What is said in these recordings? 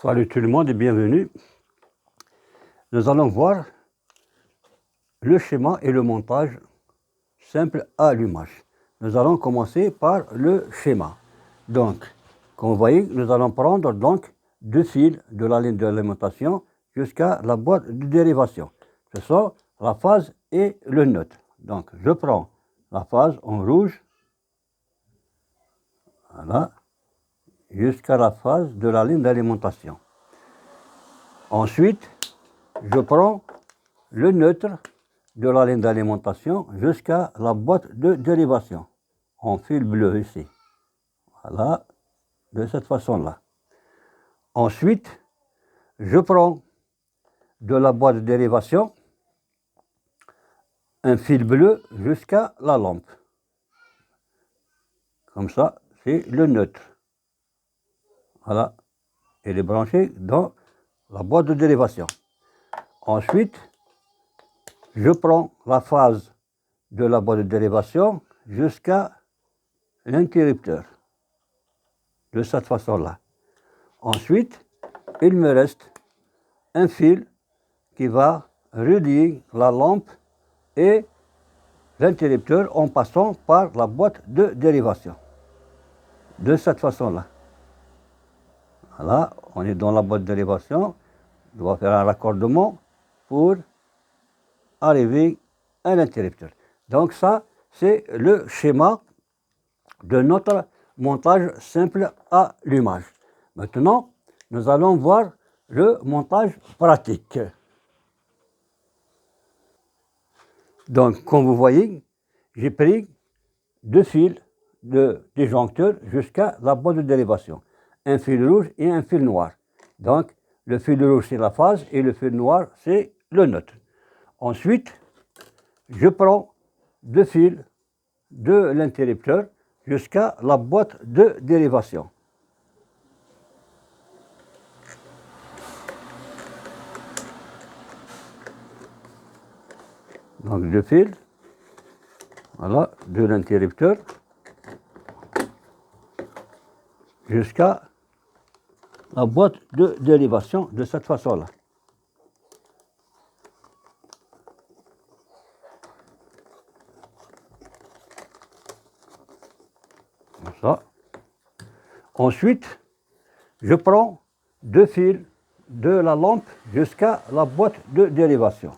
Salut tout le monde et bienvenue. Nous allons voir le schéma et le montage simple à allumage. Nous allons commencer par le schéma. Donc, comme vous voyez, nous allons prendre donc deux fils de la ligne d'alimentation jusqu'à la boîte de dérivation. Ce sont la phase et le neutre. Donc, je prends la phase en rouge, voilà, jusqu'à la phase de la ligne d'alimentation. Ensuite, je prends le neutre de la ligne d'alimentation jusqu'à la boîte de dérivation, en fil bleu ici. Voilà, de cette façon-là. Ensuite, je prends de la boîte de dérivation un fil bleu jusqu'à la lampe. Comme ça, c'est le neutre. Voilà, il est branché dans la boîte de dérivation. Ensuite, je prends la phase de la boîte de dérivation jusqu'à l'interrupteur, de cette façon-là. Ensuite, il me reste un fil qui va relier la lampe et l'interrupteur en passant par la boîte de dérivation, de cette façon-là. Voilà, on est dans la boîte de dérivation, on doit faire un raccordement pour arriver à l'interrupteur. Donc ça, c'est le schéma de notre montage simple à allumage. Maintenant, nous allons voir le montage pratique. Donc, comme vous voyez, j'ai pris deux fils de disjoncteur jusqu'à la boîte de dérivation. Un fil rouge et un fil noir. Donc, le fil rouge, c'est la phase et le fil noir, c'est le neutre. Ensuite, je prends deux fils de l'interrupteur jusqu'à la boîte de dérivation. Donc deux fils, voilà, de l'interrupteur jusqu'à la boîte de dérivation de cette façon-là. Comme ça. Ensuite, je prends deux fils de la lampe jusqu'à la boîte de dérivation.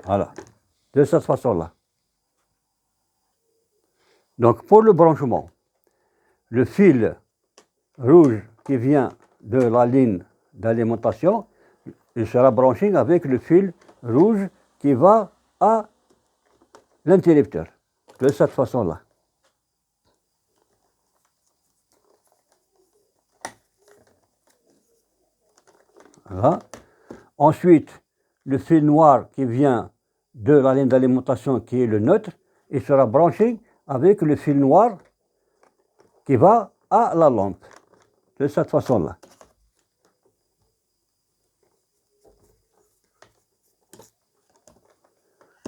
Voilà, de cette façon-là. Donc pour le branchement, le fil rouge qui vient de la ligne d'alimentation, il sera branché avec le fil rouge qui va à l'interrupteur, de cette façon-là. Voilà. Ensuite, le fil noir qui vient de la ligne d'alimentation qui est le neutre, il sera branché avec le fil noir qui va à la lampe, de cette façon-là.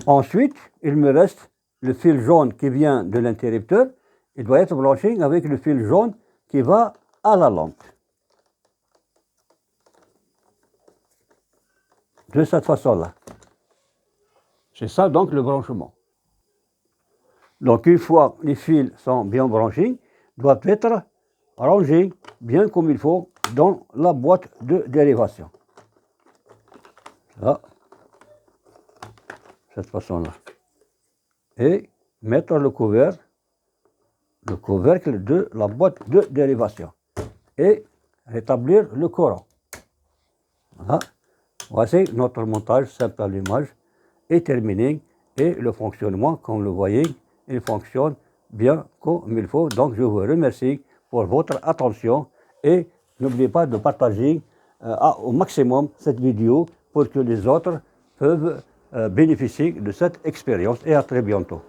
Ensuite, il me reste le fil jaune qui vient de l'interrupteur, il doit être branché avec le fil jaune qui va à la lampe. De cette façon-là. C'est ça donc le branchement. Donc une fois les fils sont bien branchés, ils doivent être rangés bien comme il faut dans la boîte de dérivation. Là, cette façon-là. Et mettre le couvercle de la boîte de dérivation. Et rétablir le courant. Voilà. Voici notre montage simple à l'allumage est terminé et le fonctionnement, comme vous le voyez, il fonctionne bien comme il faut. Donc je vous remercie pour votre attention et n'oubliez pas de partager au maximum cette vidéo pour que les autres peuvent bénéficier de cette expérience et à très bientôt.